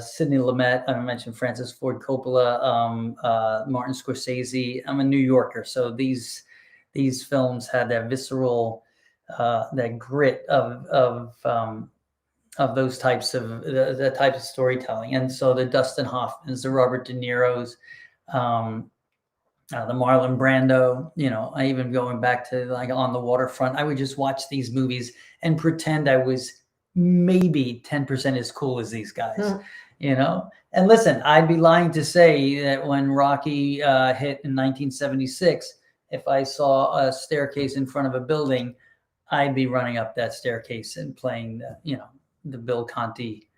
Sidney Lumet. I mentioned Francis Ford Coppola, Martin Scorsese. I'm a New Yorker, so these films had that visceral, that grit of those types of the type of storytelling. And so the Dustin Hoffmans, the Robert De Niro's, the Marlon Brando, I even going back to like On the Waterfront, I would just watch these movies and pretend I was maybe 10% as cool as these guys, And listen, I'd be lying to say that when Rocky hit in 1976, if I saw a staircase in front of a building, I'd be running up that staircase and playing the Bill Conti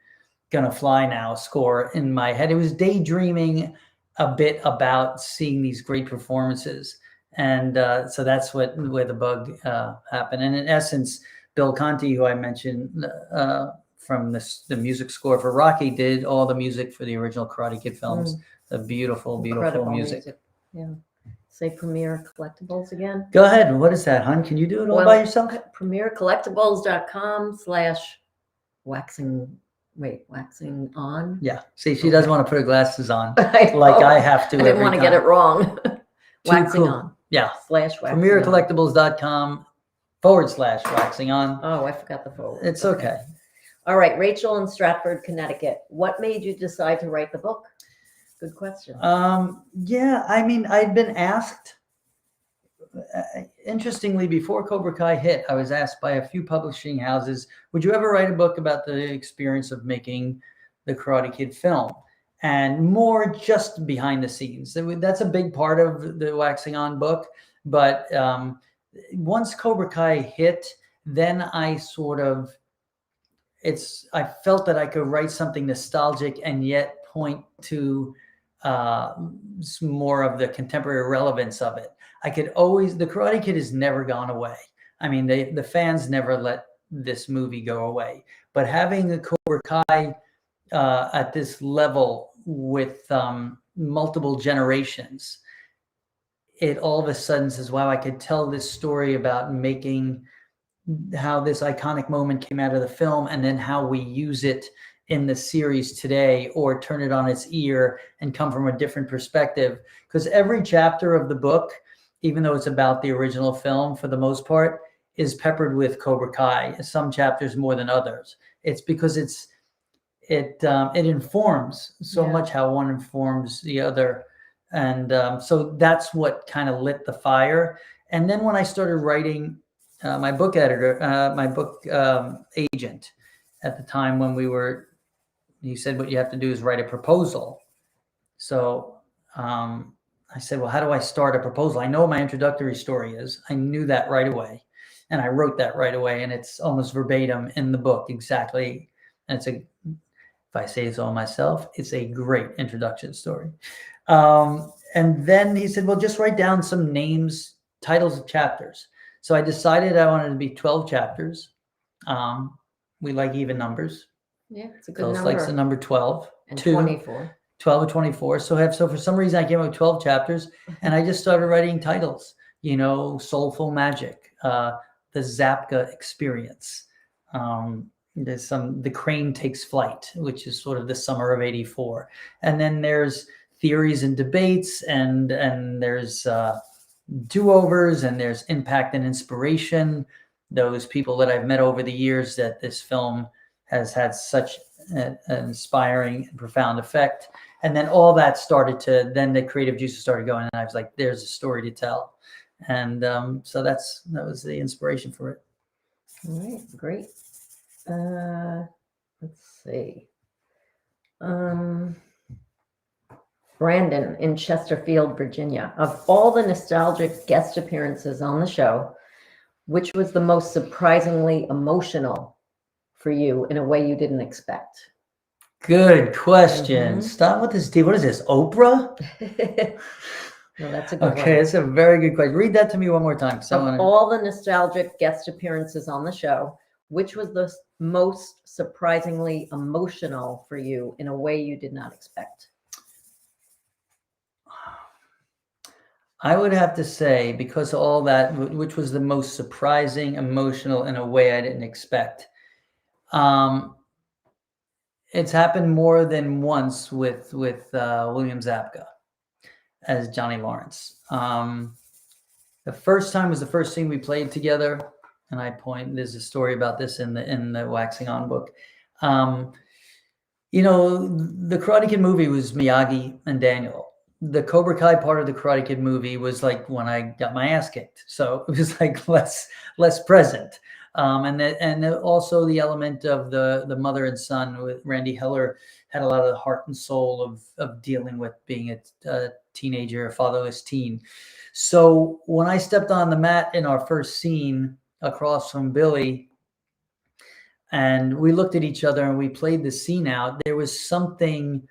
Gonna Fly Now score in my head. It was daydreaming a bit about seeing these great performances. And so that's where the bug happened. And in essence, Bill Conti, who I mentioned, from the music score for Rocky, did all the music for the original Karate Kid films. The beautiful Incredible music. Yeah. Say Premier Collectibles again. Go ahead. What is that, hon? Can you do it all by yourself? PremierCollectibles.com/waxing on. Yeah. See, she doesn't want to put her glasses on I like I have to. I didn't want to get it wrong. Waxing cool. on. Yeah. /waxing PremierCollectibles.com/waxing on. Oh, I forgot the forward. It's okay. All right, Rachel in Stratford, Connecticut. What made you decide to write the book? Good question. Yeah, I mean, I'd been asked. Interestingly, before Cobra Kai hit, I was asked by a few publishing houses, would you ever write a book about the experience of making the Karate Kid film? And more just behind the scenes. That's a big part of the Waxing On book. But once Cobra Kai hit, then I felt that I could write something nostalgic and yet point to more of the contemporary relevance of it. The Karate Kid has never gone away. I mean, the fans never let this movie go away. But having the Cobra Kai at this level with multiple generations, it all of a sudden says, wow, I could tell this story about making how this iconic moment came out of the film and then how we use it in the series today, or turn it on its ear and come from a different perspective. Because every chapter of the book, even though it's about the original film for the most part, is peppered with Cobra Kai. Some chapters more than others. It's because it informs so much how one informs the other. And so that's what kind of lit the fire. And then when I started writing, my book editor, my book agent at the time he said, what you have to do is write a proposal. So I said, well, how do I start a proposal? I know what my introductory story is. I knew that right away. And I wrote that right away. And it's almost verbatim in the book, exactly. And if I say so myself, it's a great introduction story. And then he said, well, just write down some names, titles of chapters. So I decided I wanted it to be 12 chapters. We like even numbers. Yeah, it's a good number. Likes the number 12. And 24. 12 or 24. So for some reason I came up with 12 chapters and I just started writing titles, Soulful Magic, the Zapka Experience. There's The Crane Takes Flight, which is sort of the summer of '84. And then there's Theories and Debates, and there's Do-Overs, and there's Impact and Inspiration. Those people that I've met over the years that this film has had such an inspiring and profound effect. And then all that then the creative juices started going, and I was like, there's a story to tell. And so that was the inspiration for it. All right, great. Let's see. Brandon in Chesterfield, Virginia. Of all the nostalgic guest appearances on the show, which was the most surprisingly emotional for you in a way you didn't expect? Good question. Stop with this. What is this, Oprah? No, that's a good one. Okay, it's a very good question. Read that to me one more time. Of all the nostalgic guest appearances on the show, which was the most surprisingly emotional for you in a way you did not expect? I would have to say, because of all that, which was the most surprising, emotional in a way I didn't expect. It's happened more than once with William Zabka as Johnny Lawrence. The first time was the first scene we played together, and there's a story about this in the Waxing On book. The Karate Kid movie was Miyagi and Daniel. The Cobra Kai part of the Karate Kid movie was like when I got my ass kicked, so it was like less present. And also the element of the mother and son with Randy Heller had a lot of the heart and soul of dealing with being a teenager, a fatherless teen. So when I stepped on the mat in our first scene across from Billy, and we looked at each other and we played the scene out, there was something,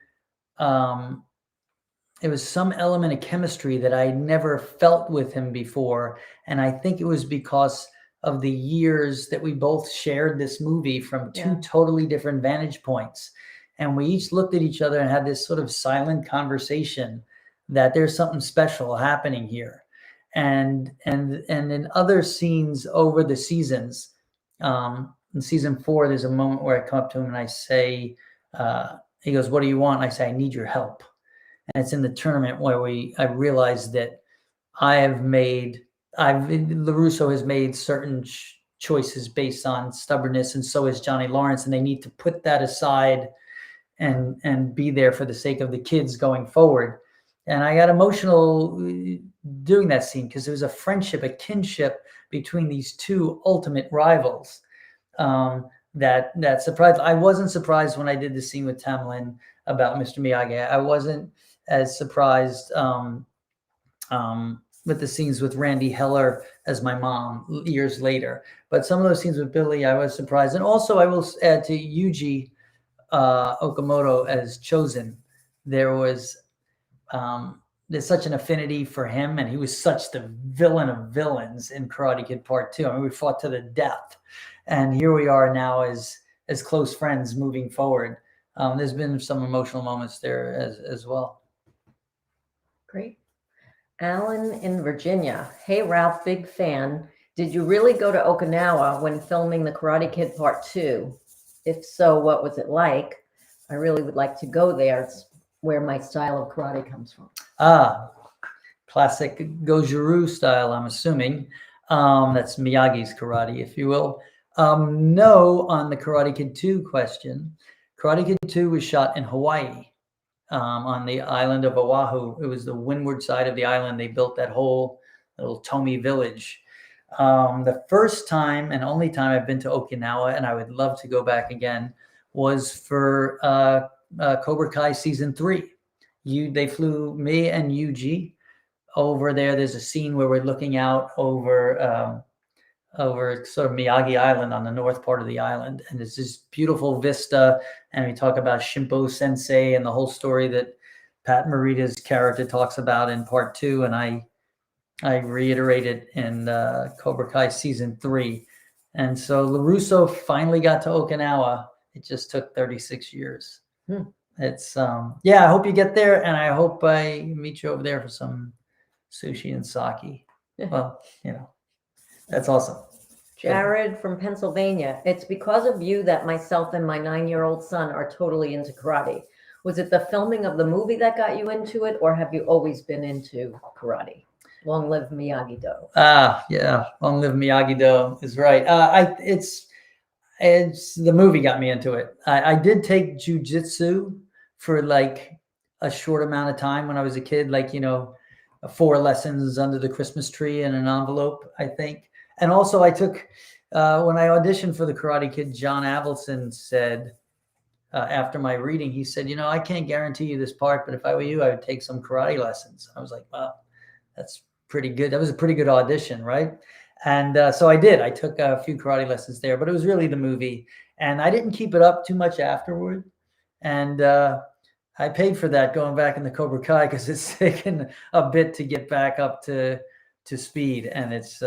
it was some element of chemistry that I never felt with him before. And I think it was because of the years that we both shared this movie from two Yeah. totally different vantage points. And we each looked at each other and had this sort of silent conversation that there's something special happening here. And in other scenes over the seasons, in season 4, there's a moment where I come up to him and I say, he goes, "What do you want?" I say, "I need your help." And it's in the tournament where I realized that LaRusso has made certain choices based on stubbornness, and so has Johnny Lawrence, and they need to put that aside and be there for the sake of the kids going forward. And I got emotional doing that scene because there was a friendship, a kinship between these two ultimate rivals. That surprised. I wasn't surprised when I did the scene with Tamlin about Mr. Miyagi. I wasn't as surprised with the scenes with Randy Heller as my mom years later. But some of those scenes with Billy, I was surprised. And also, I will add to Yuji Okamoto as Chosen. There's such an affinity for him, and he was such the villain of villains in Karate Kid Part 2. I mean, we fought to the death, and here we are now as close friends moving forward. There's been some emotional moments there as well. Great. Alan in Virginia. Hey, Ralph, big fan. Did you really go to Okinawa when filming The Karate Kid Part 2? If so, what was it like? I really would like to go there. It's where my style of karate comes from. Classic Goju-Ryu style, I'm assuming. That's Miyagi's karate, if you will. No, on the Karate Kid 2 question. Karate Kid 2 was shot in Hawaii, on the island of Oahu. It was the windward side of the island. They built that whole little Tomi village. The first time and only time I've been to Okinawa, and I would love to go back again, was for Cobra Kai season 3. They flew me and Yuji over there. There's a scene where we're looking out over sort of Miyagi Island on the north part of the island, and it's this beautiful vista. And we talk about Shimpo Sensei and the whole story that Pat Morita's character talks about in Part 2, and I reiterate it in Cobra Kai season 3. And so LaRusso finally got to Okinawa. It just took 36 years. It's I hope you get there, and I hope I meet you over there for some sushi and sake. Well, that's awesome. Jared from Pennsylvania. It's because of you that myself and my 9-year-old son are totally into karate. Was it the filming of the movie that got you into it, or have you always been into karate? Long live Miyagi-Do. Yeah. Long live Miyagi-Do is right. It's the movie got me into it. I did take jujitsu for like a short amount of time when I was a kid, 4 lessons under the Christmas tree in an envelope, I think. And also I took, when I auditioned for the Karate Kid, John Avildsen said, after my reading, he said, I can't guarantee you this part, but if I were you, I would take some karate lessons. I was like, wow, that's pretty good. That was a pretty good audition, right? And so I did. I took a few karate lessons there, but it was really the movie. And I didn't keep it up too much afterward. And I paid for that going back in the Cobra Kai because it's taken a bit to get back up to speed. And it's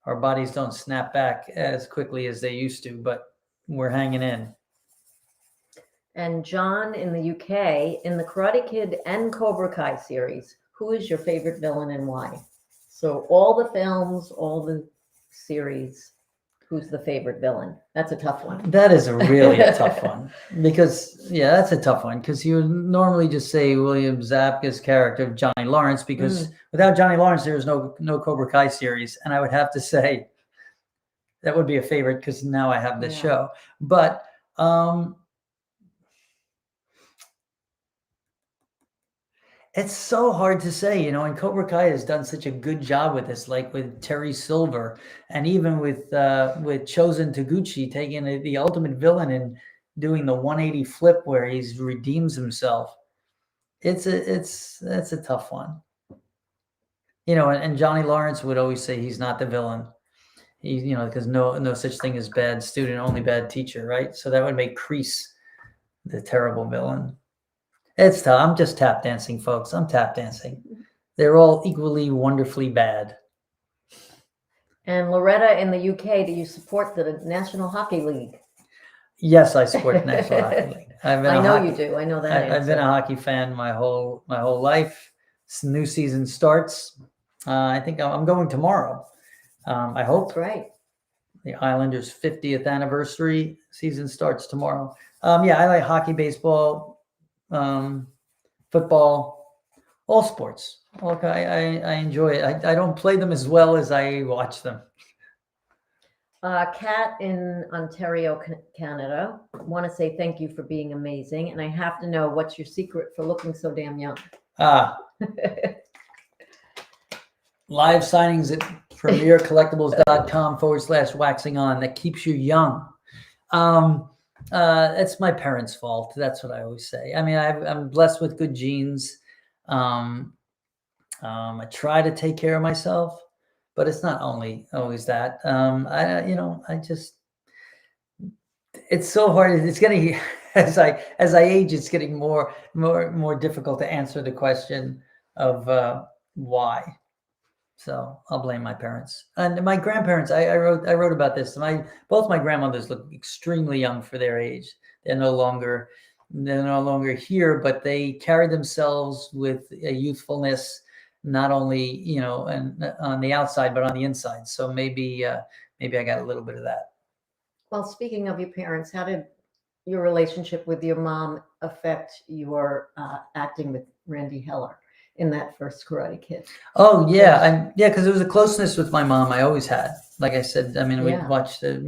our bodies don't snap back as quickly as they used to, but we're hanging in. And John in the UK, in the Karate Kid and Cobra Kai series, who is your favorite villain and why? So all the films, all the series, who's the favorite villain? That's a tough one. That is really a tough one because, that's a tough one because you would normally just say William Zabka's character of Johnny Lawrence because without Johnny Lawrence, there was no Cobra Kai series. And I would have to say that would be a favorite because now I have this show. But it's so hard to say, and Cobra Kai has done such a good job with this, like with Terry Silver, and even with Chosen Taguchi taking the ultimate villain and doing the 180 flip where he redeems himself. It's a tough one, and Johnny Lawrence would always say he's not the villain. He, because no such thing as bad student, only bad teacher, right? So that would make Kreese the terrible villain. It's tough. I'm just tap dancing, folks. I'm tap dancing. They're all equally wonderfully bad. And Loretta in the UK, do you support the National Hockey League? Yes, I support the National Hockey League. I know you do. I know that I've been a answer. hockey fan my whole life. New season starts. I think I'm going tomorrow. I hope. That's right. The Islanders' 50th anniversary season starts tomorrow. Yeah, I like hockey, baseball, football, all sports. Look, I enjoy it. I don't play them as well as I watch them. Kat in Ontario, Canada, want to say thank you for being amazing. And I have to know, what's your secret for looking so damn young? Live signings at premiercollectibles.com/waxing on. That keeps you young. It's my parents' fault. That's what I always say. I mean, I'm blessed with good genes. I try to take care of myself, but it's not always that. It's so hard. It's getting as I age, it's getting more difficult to answer the question of why. So I'll blame my parents and my grandparents. I wrote about this. Both my grandmothers look extremely young for their age. They're no longer here, but they carry themselves with a youthfulness, not only and on the outside, but on the inside. So maybe I got a little bit of that. Well, speaking of your parents, how did your relationship with your mom affect your acting with Randy Heller in that first Karate Kid? Oh yeah, because there was a closeness with my mom I always had. Like I said, I mean, Yeah. we'd watch the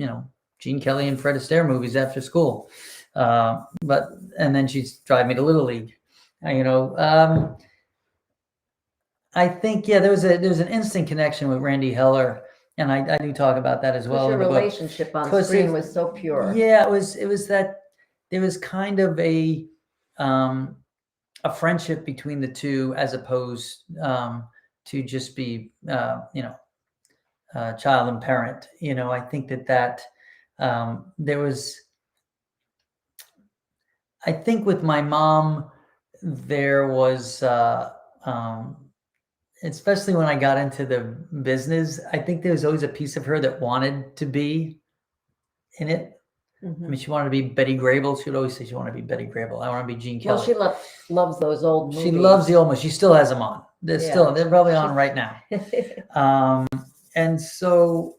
Gene Kelly and Fred Astaire movies after school, and then she'd drive me to Little League. I think there was an instant connection with Randy Heller, and I do talk about that as well. Your relationship on screen was so pure. Yeah, it was that there was kind of a friendship between the two, as opposed to just be child and parent. I think that there was. I think with my mom, there was. Especially when I got into the business, I think there was always a piece of her that wanted to be in it. Mm-hmm. I mean, she wanted to be Betty Grable. She would always say she wanted to be Betty Grable. I want to be Gene Kelly. Well, she loves those old movies. She loves the old movies. She still has them on. They're probably on right now. And so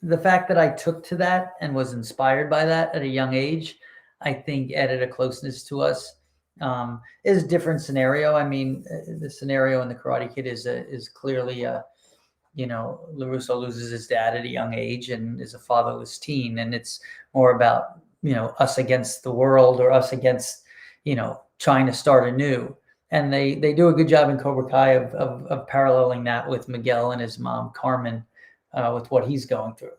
the fact that I took to that and was inspired by that at a young age, I think added a closeness to us. Is a different scenario. I mean, the scenario in the Karate Kid is clearly LaRusso loses his dad at a young age and is a fatherless teen, and it's more about us against the world, or us against trying to start anew. And they do a good job in Cobra Kai of paralleling that with Miguel and his mom Carmen, with what he's going through.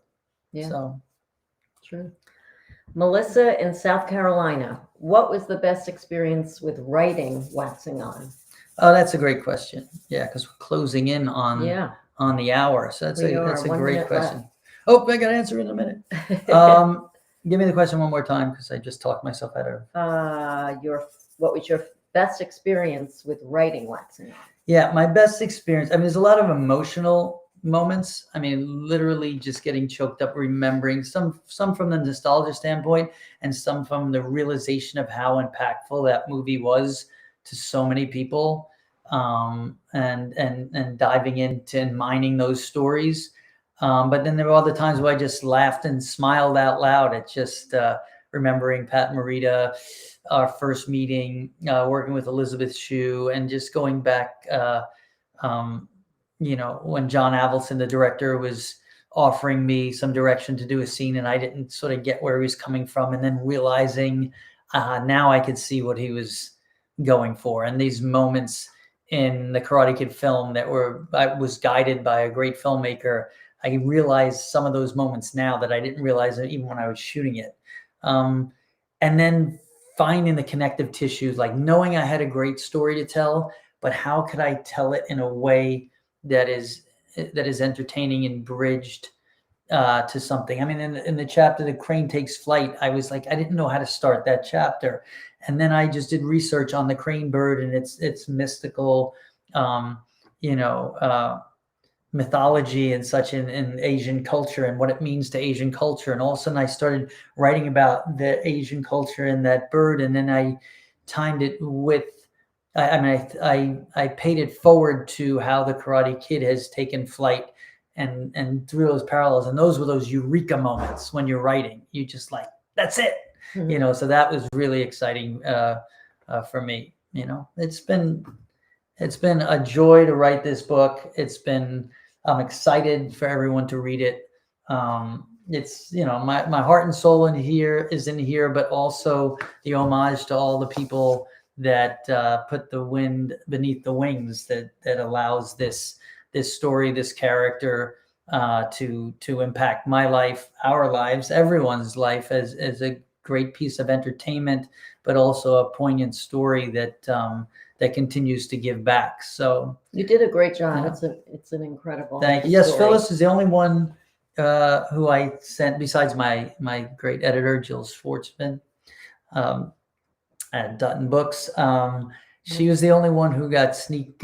Yeah, so true. Melissa in South Carolina, what was the best experience with writing Waxing On? Oh, that's a great question. Yeah, because we're closing in on the hour. So that's a great question. Left. Oh, I got to answer in a minute. Give me the question one more time, because I just talked myself out of. What was your best experience with writing Waxing On? Yeah, my best experience. I mean, there's a lot of emotional moments. I mean, literally just getting choked up, remembering some from the nostalgia standpoint, and some from the realization of how impactful that movie was to so many people, and diving into and mining those stories. But then there were other times where I just laughed and smiled out loud at just remembering Pat Morita, our first meeting, working with Elizabeth Shue, and just going back, when John Avildsen, the director, was offering me some direction to do a scene, and I didn't sort of get where he was coming from, and then realizing now I could see what he was going for. And these moments in the Karate Kid film I was guided by a great filmmaker. I realize some of those moments now that I didn't realize even when I was shooting it. And then finding the connective tissues, like knowing I had a great story to tell, but how could I tell it in a way that is entertaining and bridged to something. I mean, in the chapter, the crane takes flight, I was like, I didn't know how to start that chapter. And then I just did research on the crane bird and its mystical, mythology and such in Asian culture and what it means to Asian culture. And all of a sudden I started writing about the Asian culture and that bird. And then I timed it with, I paid it forward to how the Karate Kid has taken flight and through those parallels. And those were those eureka moments when you're writing. You just like, that's it. Mm-hmm. So that was really exciting for me. It's been a joy to write this book. I'm excited for everyone to read it. It's, my heart and soul in here, but also the homage to all the people that put the wind beneath the wings that allows this story, this character to impact my life, our lives, everyone's life as a great piece of entertainment, but also a poignant story that continues to give back. So you did a great job. It's an incredible thank you. Yes, story. Phyllis is the only one who I sent, besides my great editor, Jill Schwartzman, at Dutton Books. She was the only one who got sneak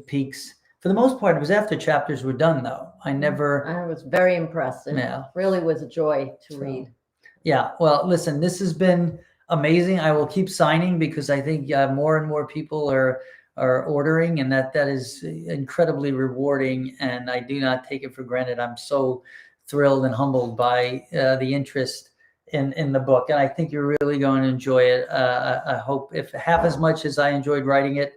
peeks. For the most part, it was after chapters were done, though. I was very impressed. It really was a joy to read. Yeah. Well, listen, this has been amazing. I will keep signing because I think more and more people are ordering, and that is incredibly rewarding. And I do not take it for granted. I'm so thrilled and humbled by the interest in the book, and I think you're really going to enjoy it. I hope if half as much as I enjoyed writing it,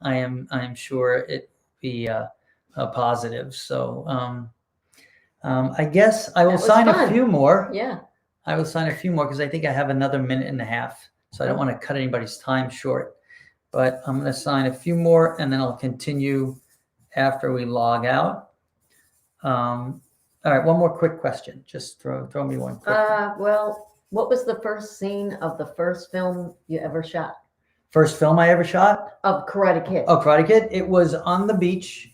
I am sure it be a positive. So I guess I will sign a few more. Yeah. I will sign a few more because I think I have another minute and a half. So I don't want to cut anybody's time short. But I'm going to sign a few more and then I'll continue after we log out. All right, one more quick question. Just throw me one quick. Well, what was the first scene of the first film you ever shot? First film I ever shot? Of Karate Kid. Oh, Karate Kid. It was on the beach.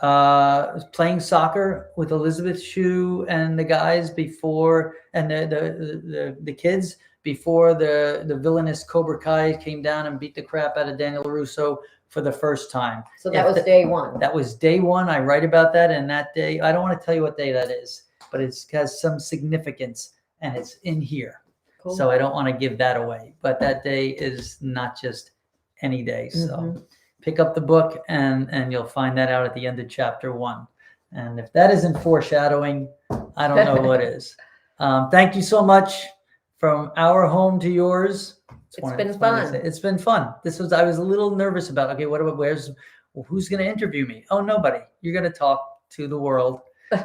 I was playing soccer with Elizabeth Shue and the guys before, and the kids before the villainous Cobra Kai came down and beat the crap out of Daniel LaRusso for the first time. So that was day one. That was day one. I write about that, and that day, I don't want to tell you what day that is, but it has some significance, and it's in here. Cool. So I don't want to give that away, but that day is not just any day. So pick up the book and you'll find that out at the end of chapter 1. And if that isn't foreshadowing, I don't know what is. Thank you so much. From our home to yours. It's been fun. It's been fun. I was a little nervous about, okay, who's going to interview me? Oh, nobody. You're going to talk to the world.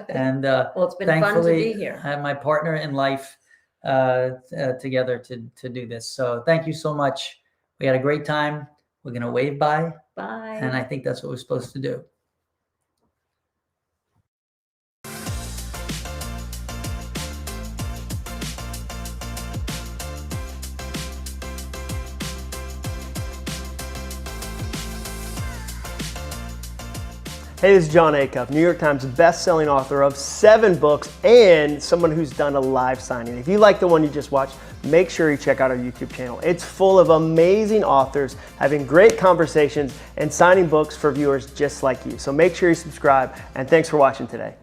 And well, it's been fun to be here. I have my partner in life together to do this. So thank you so much. We had a great time. We're going to wave bye. Bye. And I think that's what we're supposed to do. Hey, this is John Acuff, New York Times best-selling author of 7 books and someone who's done a live signing. If you like the one you just watched, make sure you check out our YouTube channel. It's full of amazing authors having great conversations and signing books for viewers just like you. So make sure you subscribe, and thanks for watching today.